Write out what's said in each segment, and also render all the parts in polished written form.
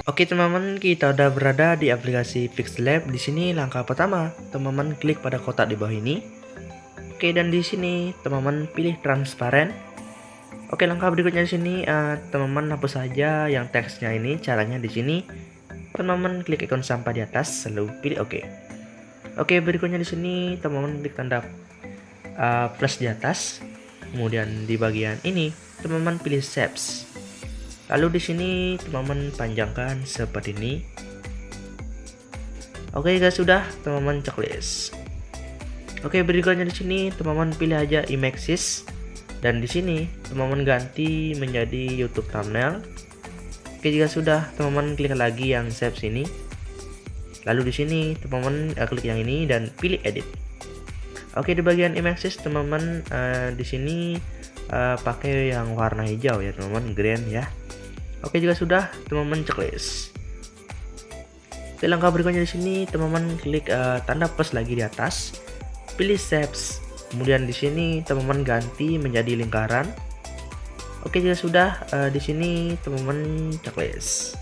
Oke teman-teman, kita udah berada di aplikasi Pixlab. Di sini langkah pertama, teman-teman klik pada kotak di bawah ini. Oke, dan di sini teman-teman pilih transparan. Oke, langkah berikutnya di sini teman-teman hapus saja yang teksnya ini. Caranya di sini teman-teman klik ikon sampah di atas, lalu pilih oke. Oke, berikutnya di sini teman-teman klik tanda plus di atas. Kemudian di bagian ini teman-teman pilih shapes. Lalu di sini teman-teman panjangkan seperti ini. Oke, jika sudah teman-teman checklist. Oke, berikutnya di sini teman-teman pilih aja images dan di sini teman-teman ganti menjadi YouTube thumbnail. Oke, jika sudah teman-teman klik lagi yang shapes ini. Lalu di sini teman-teman klik yang ini dan pilih edit. Oke, di bagian images teman-teman di sini pakai yang warna hijau ya teman-teman, green ya. Oke, jika sudah teman-teman checklist. Oke, langkah berikutnya di sini teman-teman klik tanda plus lagi di atas, pilih shapes. Kemudian di sini teman-teman ganti menjadi lingkaran. Oke, jika sudah di sini teman-teman checklist.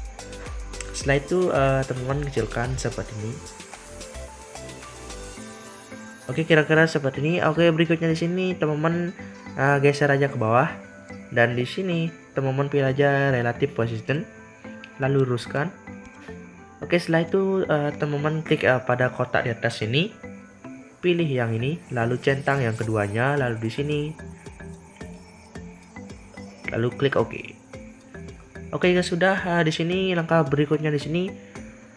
Setelah itu teman-teman kecilkan seperti ini. Oke, kira-kira seperti ini. Oke, berikutnya di sini teman-teman geser aja ke bawah. Dan di sini teman-teman pilih aja relative position, lalu luruskan. Oke, setelah itu teman-teman klik pada kotak di atas ini, pilih yang ini, lalu centang yang keduanya, lalu di sini, lalu klik OK. Oke, jika sudah di sini langkah berikutnya di sini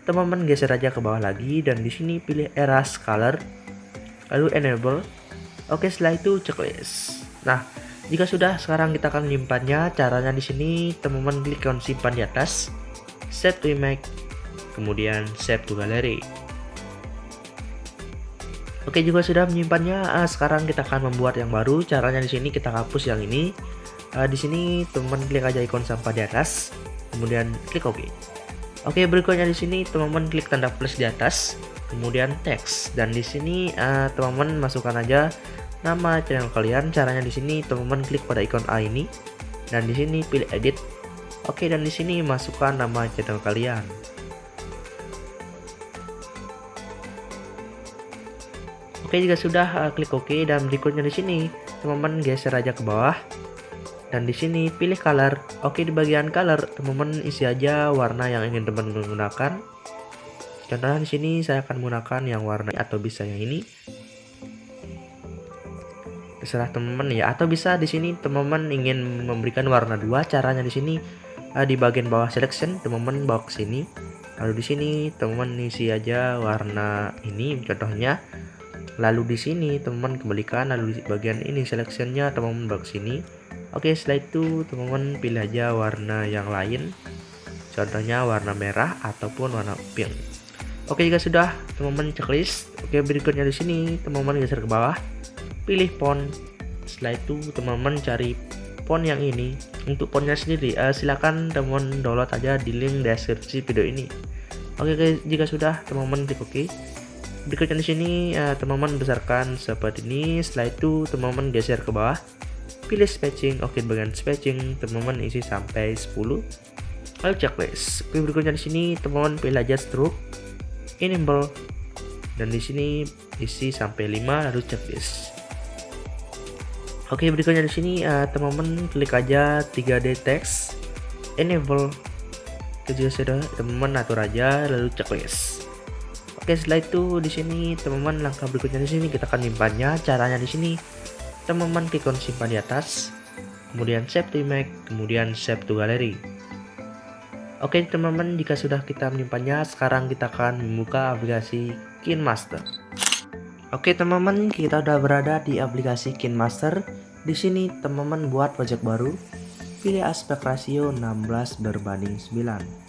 teman-teman geser aja ke bawah lagi dan di sini pilih erase color, lalu enable. Oke, setelah itu checklist. Nah, jika sudah, sekarang kita akan menyimpannya. Caranya di sini teman-teman klik ikon simpan di atas, save to image, kemudian save to gallery. Oke, juga sudah menyimpannya. Sekarang kita akan membuat yang baru. Caranya di sini kita hapus yang ini. Di sini teman-teman klik aja ikon sampah di atas, kemudian klik OK. Oke, berikutnya di sini teman-teman klik tanda plus di atas, kemudian teks, dan di sini teman-teman masukkan aja nama channel kalian. Caranya di sini teman-teman klik pada ikon A ini dan di sini pilih edit. Oke, dan di sini masukkan nama channel kalian. Oke, jika sudah klik OK dan berikutnya di sini teman-teman geser aja ke bawah dan di sini pilih color. Oke, di bagian color teman-teman isi aja warna yang ingin teman-teman gunakan. Contohnya di sini saya akan menggunakan yang warna atau bisa yang ini. Terserah teman-teman ya, atau bisa di sini teman-teman ingin memberikan warna 2. Caranya di sini di bagian bawah selection teman-teman bawa ke sini. Lalu di sini teman-teman isi aja warna ini contohnya. Lalu di sini teman-teman kembalikan, lalu di bagian ini selectionnya teman-teman bawa ke sini. Oke, setelah itu teman-teman pilih aja warna yang lain. Contohnya warna merah ataupun warna pink. Oke, jika sudah teman-teman checklist. Oke, berikutnya di sini teman-teman geser ke bawah, pilih font. Setelah itu teman-teman cari font yang ini. Untuk fontnya sendiri silakan teman-teman download aja di link deskripsi video ini. Oke, jika sudah teman-teman klik OK. Berikutnya di sini teman-teman besarkan seperti ini. Setelah itu teman-teman geser ke bawah, pilih spacing. Oke, bagian spacing teman-teman isi sampai 10. Lalu checklist. Oke, berikutnya di sini teman-teman pilih aja stroke, enable, dan di sini isi sampai 5, lalu checklist. Oke, berikutnya di sini teman-teman klik aja 3D text, enable. Jika sudah teman-teman atur aja, lalu checklist. Oke, setelah itu di sini teman-teman langkah berikutnya di sini kita akan menyimpannya. Caranya di sini teman-teman klik ikon simpan di atas, kemudian save to image, kemudian save to gallery. Oke teman-teman, jika sudah kita menyimpannya, sekarang kita akan membuka aplikasi KineMaster. Oke teman-teman, kita udah berada di aplikasi KineMaster. Di sini teman-teman buat project baru, pilih aspek rasio 16:9.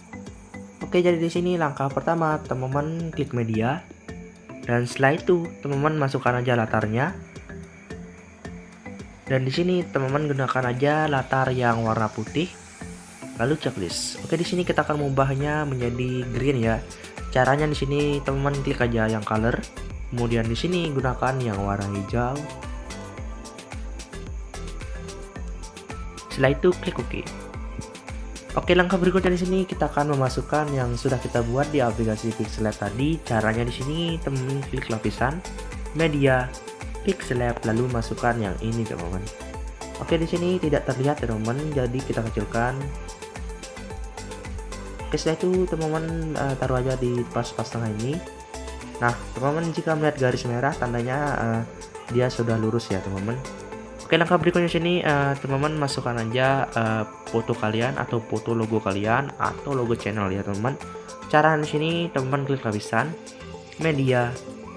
Oke, jadi di sini langkah pertama teman-teman klik media, dan setelah itu teman-teman masukkan aja latarnya. Dan di sini teman-teman gunakan aja latar yang warna putih. Lalu checklist. Oke, di sini kita akan mengubahnya menjadi green ya. Caranya di sini teman-teman klik aja yang color. Kemudian di sini gunakan yang warna hijau. Setelah itu klik OK. Oke, langkah berikutnya di sini kita akan memasukkan yang sudah kita buat di aplikasi Pixel Lab tadi. Caranya di sini teman-teman klik lapisan media Pixel Lab lalu masukkan yang ini teman-teman. Oke, di sini tidak terlihat teman-teman, jadi kita kecilkan. Oke, setelah itu teman-teman taruh aja di pas-pas tengah ini. Nah, teman-teman jika melihat garis merah tandanya dia sudah lurus ya teman-teman. Oke, langkah berikutnya sini teman-teman masukkan aja foto kalian atau foto logo kalian atau logo channel ya teman-teman. Cara di sini teman-teman klik lapisan media,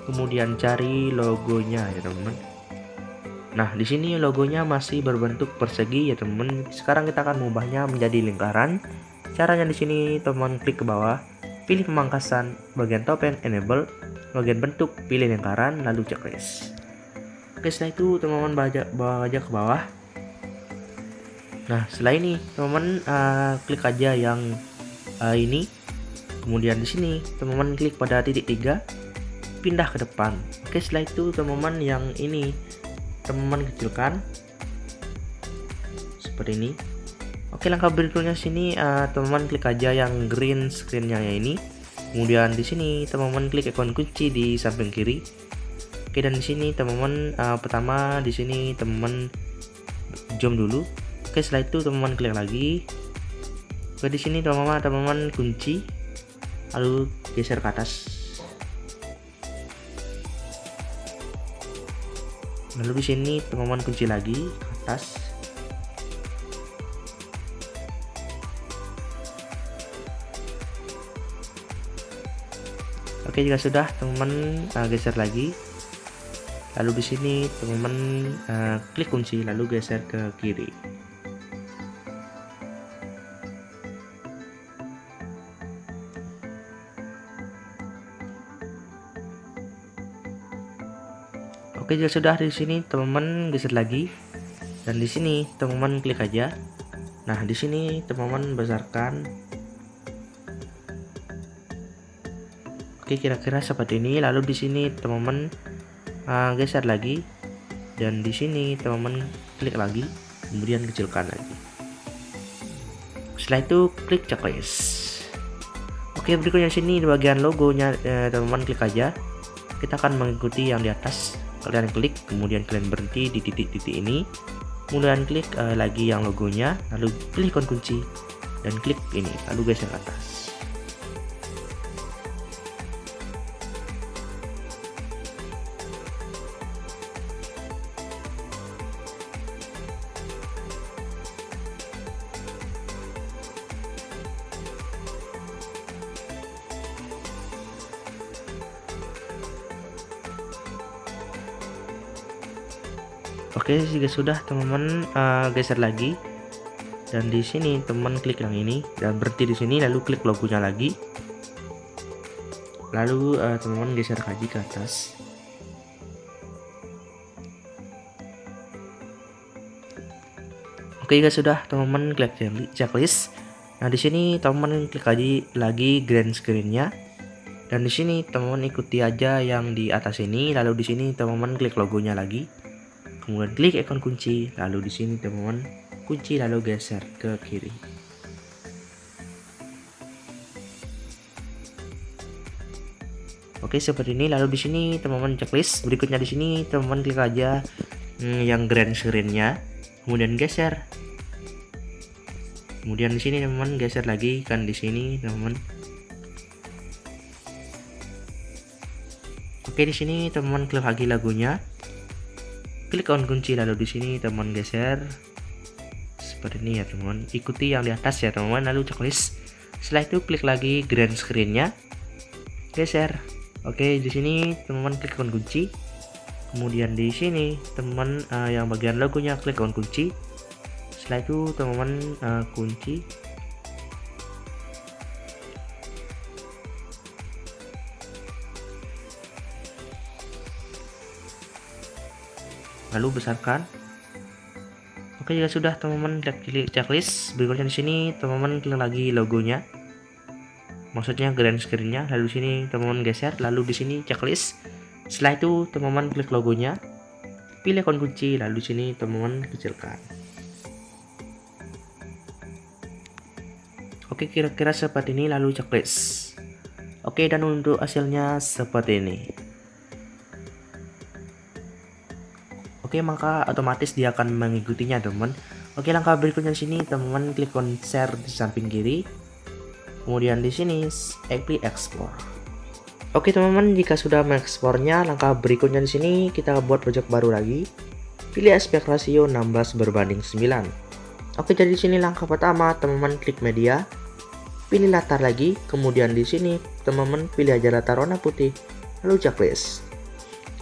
kemudian cari logonya ya teman-teman. Nah, di sini logonya masih berbentuk persegi ya teman-teman. Sekarang kita akan mengubahnya menjadi lingkaran. Caranya di sini teman-teman klik ke bawah, pilih pemangkasan, bagian topeng enable, bagian bentuk pilih lingkaran lalu checklist. Oke, setelah itu teman-teman bawa aja ke bawah. Nah, setelah ini teman-teman klik aja yang ini. Kemudian di sini teman-teman klik pada titik 3, pindah ke depan. Oke, setelah itu teman-teman yang ini teman-teman kecilkan seperti ini. Oke, langkah berikutnya sini teman-teman klik aja yang green screen-nya ya ini. Kemudian di sini teman-teman klik ikon kunci di samping kiri. Oke, dan di sini teman-teman pertama di sini teman-teman zoom dulu. Oke, setelah itu teman-teman klik lagi. Oke, di sini teman-teman kunci lalu geser ke atas. Lalu di sini teman-teman kunci lagi ke atas. Oke, jika sudah teman-teman geser lagi. Lalu di sini teman-teman klik kunci lalu geser ke kiri. Oke, jika sudah di sini teman-teman geser lagi dan di sini teman-teman klik aja. Nah, di sini teman-teman besarkan. Oke, kira-kira seperti ini. Lalu di sini teman-teman geser lagi dan di sini teman-teman klik lagi, kemudian kecilkan lagi. Setelah itu klik checklist. Oke, berikutnya sini di bagian logonya teman-teman klik aja. Kita akan mengikuti yang di atas. Kalian klik, kemudian kalian berhenti di titik-titik ini, kemudian klik lagi yang logonya, lalu pilih ikon kunci dan klik ini, lalu geser ke atas. Oke, jika sudah teman-teman geser lagi dan di sini teman klik yang ini dan berhenti di sini lalu klik logonya lagi. Lalu teman-teman geser lagi ke atas. Oke, jika sudah teman-teman klik checklist. Nah, di sini teman-teman klik lagi green screen-nya. Dan di sini teman-teman ikuti aja yang di atas ini, lalu di sini teman-teman klik logonya lagi. Kemudian klik ikon kunci, lalu di sini teman-teman kunci lalu geser ke kiri. Oke, seperti ini. Lalu di sini teman-teman checklist. Berikutnya di sini teman-teman klik aja yang green screen-nya, kemudian geser. Kemudian di sini teman-teman geser lagi kan di sini teman-teman. Oke, di sini teman-teman klik lagi lagunya. Klik ikon kunci lalu di sini teman geser seperti ini ya teman. Ikuti yang di atas ya teman, lalu checklist. Setelah itu klik lagi green screen-nya, geser. Oke, di sini teman klik ikon kunci. Kemudian di sini teman yang bagian logonya klik ikon kunci. Setelah itu teman kunci. Lalu besarkan. Oke, jika sudah teman-teman klik checklist, berikutnya di sini teman-teman klik lagi logonya. Maksudnya green screen-nya, lalu di sini teman-teman geser, lalu di sini checklist. Setelah itu teman-teman klik logonya, pilih ikon kunci, lalu di sini teman-teman kecilkan. Oke, kira-kira seperti ini, lalu checklist. Oke, dan untuk hasilnya seperti ini. Oke, maka otomatis dia akan mengikutinya, teman. Oke, langkah berikutnya di sini teman-teman klik on share di samping kiri. Kemudian di sini klik ekspor. Oke, teman-teman, jika sudah mengekspornya, langkah berikutnya di sini kita buat project baru lagi. Pilih aspek rasio 16:9. Oke, jadi di sini langkah pertama teman-teman klik media. Pilih latar lagi, kemudian di sini teman-teman pilih aja latar warna putih, lalu checklist.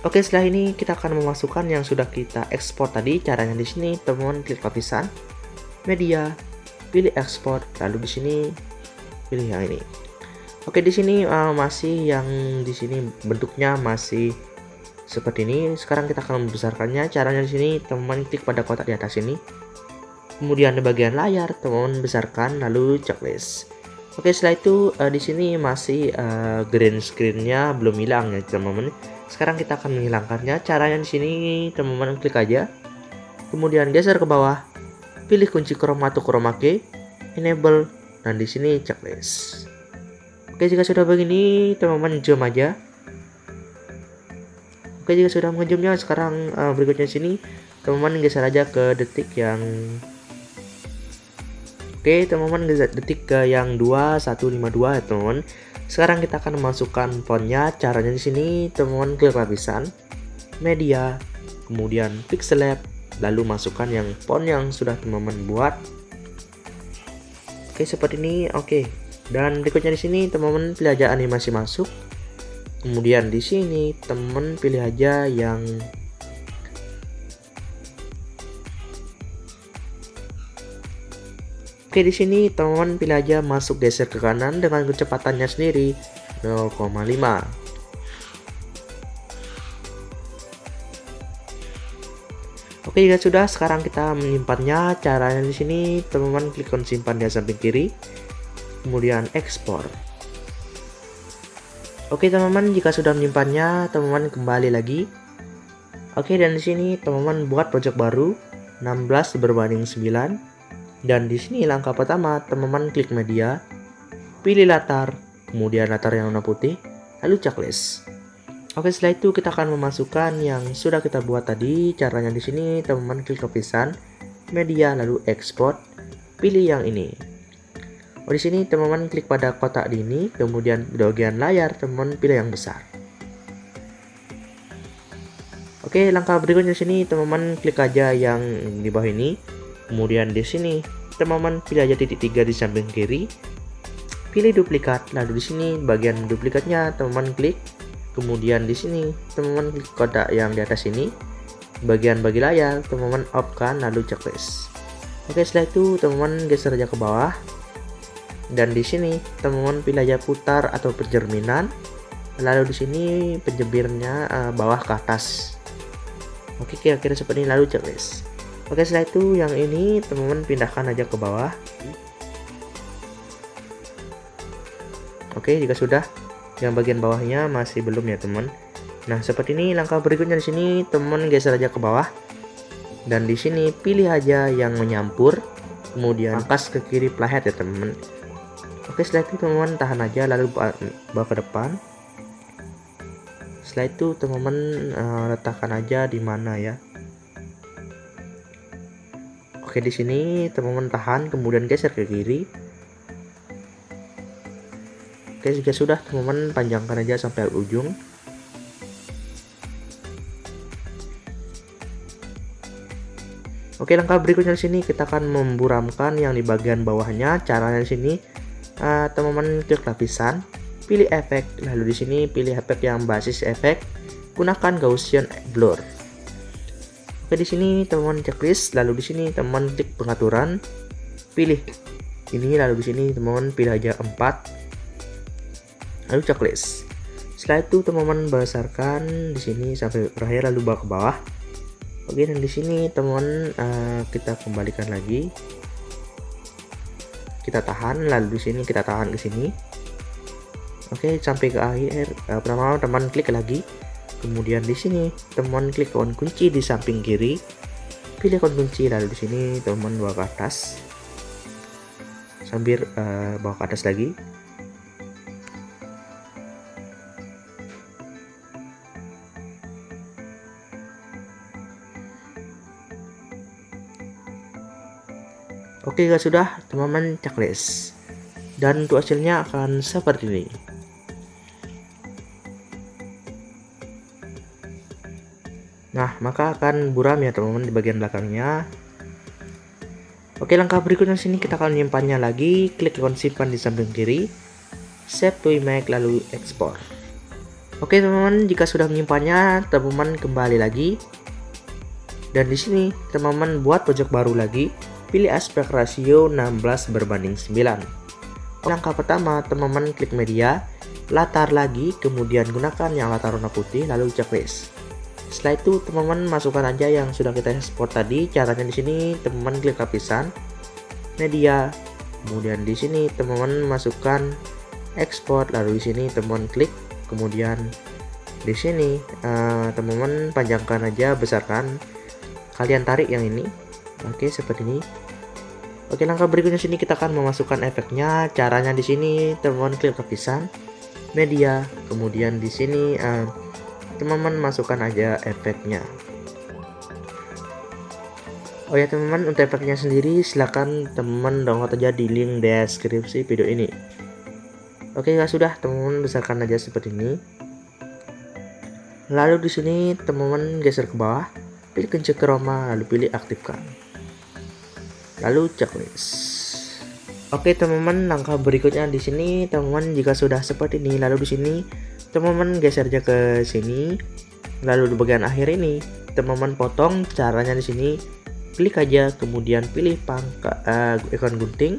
Oke, setelah ini kita akan memasukkan yang sudah kita ekspor tadi. Caranya di sini teman-teman klik lapisan, media, pilih ekspor, lalu di sini pilih yang ini. Oke, di sini masih yang di sini bentuknya masih seperti ini. Sekarang kita akan membesarkannya. Caranya di sini teman-teman klik pada kotak di atas ini. Kemudian di bagian layar teman-teman besarkan, lalu checklist. Oke, setelah itu di sini masih green screen-nya belum hilang ya, teman-teman. Sekarang kita akan menghilangkannya. Caranya di sini teman-teman klik aja. Kemudian geser ke bawah. Pilih kunci chroma atau chroma key, enable, dan di sini checklist. Oke, jika sudah begini, teman-teman zoom aja. Oke, jika sudah mengezoomnya, sekarang berikutnya sini teman-teman geser aja ke detik yang Oke, teman-teman detik ke yang 2152 ya, teman-teman. Sekarang kita akan memasukkan fontnya. Caranya di sini teman-teman klik lapisan, media, kemudian pixel lab, lalu masukkan yang font yang sudah teman-teman buat. Oke, seperti ini. Oke. Dan berikutnya di sini teman-teman pilih aja animasi masuk. Kemudian di sini teman-teman pilih aja yang Oke, di sini teman-teman pilih aja masuk geser ke kanan dengan kecepatannya sendiri 0,5. Oke, jika sudah, sekarang kita menyimpannya. Caranya di sini teman-teman klik on simpan di samping kiri, kemudian ekspor. Oke, teman-teman, jika sudah menyimpannya, teman-teman kembali lagi. Oke, dan di sini teman-teman buat project baru 16:9. Dan di sini langkah pertama teman-teman klik media, pilih latar, kemudian latar yang warna putih, lalu checklist. Oke, setelah itu kita akan memasukkan yang sudah kita buat tadi. Caranya di sini teman-teman klik lapisan, media, lalu ekspor, pilih yang ini. Di sini teman-teman klik pada kotak di ini, kemudian di bagian layar teman-teman pilih yang besar. Oke, langkah berikutnya di sini teman-teman klik aja yang di bawah ini. Kemudian di sini teman-teman pilih aja titik 3 di samping kiri, pilih duplikat, lalu di sini bagian duplikatnya teman-teman klik, kemudian di sini teman-teman klik kotak yang di atas ini, bagian bagi layar teman-teman off kan, lalu checklist. Oke, setelah itu teman-teman geser aja ke bawah, dan di sini teman-teman pilih aja putar atau pencerminan, lalu di sini penjepitnya bawah ke atas. Oke, kira-kira seperti ini, lalu checklist. Oke, setelah itu yang ini teman-teman pindahkan aja ke bawah. Oke, jika sudah, yang bagian bawahnya masih belum ya, teman. Nah, seperti ini langkah berikutnya di sini teman-teman geser aja ke bawah. Dan di sini pilih aja yang menyampur, kemudian pangkas ke kiri playhead ya, teman-teman. Oke, setelah itu teman-teman tahan aja lalu bawa ke depan. Setelah itu teman-teman letakkan aja di mana ya. Oke, di sini teman-teman tahan, kemudian geser ke kiri. Oke, jika sudah teman-teman panjangkan aja sampai ujung. Oke, langkah berikutnya di sini kita akan memburamkan yang di bagian bawahnya. Caranya di sini teman-teman klik lapisan, pilih efek, lalu di sini pilih efek yang basis efek, gunakan Gaussian blur. Oke, di sini teman-teman checklist, lalu di sini teman-teman klik pengaturan, pilih ini, lalu di sini teman-teman pilih aja 4, lalu checklist. Setelah itu teman-teman besarkan di sini sampai berakhir, lalu bawa ke bawah. Oke, dan di sini teman-teman kita kembalikan lagi, kita tahan, lalu di sini kita tahan ke sini. Oke, sampai ke akhir. Pertama teman klik lagi. Kemudian di sini teman klik ikon kunci di samping kiri, pilih ikon kunci, lalu di sini teman bawa ke atas. sambil bawa ke atas lagi. Oke guys, sudah teman-teman checklist, dan untuk hasilnya akan seperti ini. Nah, maka akan buram ya teman-teman di bagian belakangnya. Oke, langkah berikutnya sini kita akan menyimpannya lagi. Klik ikon simpan di samping kiri, save to image, lalu ekspor. Oke teman-teman, jika sudah menyimpannya, teman-teman kembali lagi. Dan di sini teman-teman buat pojok baru lagi, pilih aspek rasio 16:9. Langkah pertama, teman-teman klik media, latar lagi, kemudian gunakan yang latar warna putih, lalu checklist. Setelah itu teman-teman masukkan aja yang sudah kita ekspor tadi. Caranya di sini teman-teman klik lapisan media, kemudian di sini teman-teman masukkan ekspor, lalu di sini teman-teman klik, kemudian di sini teman-teman panjangkan aja, besarkan, kalian tarik yang ini. Oke, seperti ini. Oke, langkah berikutnya sini kita akan memasukkan efeknya. Caranya di sini teman-teman klik lapisan media, kemudian di sini teman-teman masukkan aja efeknya. Oh ya teman-teman, untuk efeknya sendiri silakan teman-teman download aja di link deskripsi video ini. Oke guys, sudah teman-teman besarkan aja seperti ini. Lalu di sini teman-teman geser ke bawah, pilih kunci chroma, lalu pilih aktifkan, lalu checklist. Oke teman-teman, langkah berikutnya di sini teman-teman jika sudah seperti ini, lalu di sini teman-teman geser aja ke sini, lalu di bagian akhir ini teman-teman potong. Caranya di sini klik aja, kemudian pilih ikon gunting,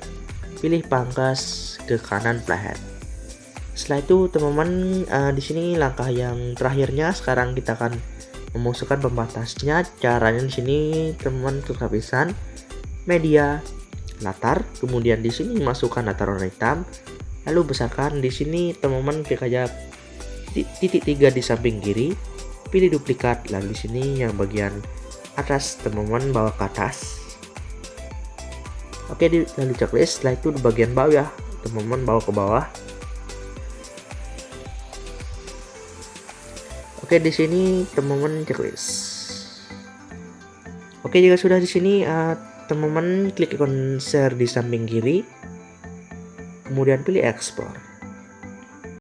pilih pangkas ke kanan playhead. Setelah itu teman-teman di sini langkah yang terakhirnya, sekarang kita akan memasukkan pembatasnya. Caranya di sini teman-teman klik lapisan media, latar, kemudian di sini masukkan latar warna hitam, lalu besarkan. Di sini teman-teman klik aja titik 3 di samping kiri, pilih duplikat, lalu di sini yang bagian atas teman-teman bawa ke atas. Oke, lalu checklist. Setelah itu di bagian bawah ya teman-teman bawa ke bawah. Oke, di sini teman-teman checklist. Oke, jika sudah di sini teman-teman klik ikon share di samping kiri, kemudian pilih ekspor.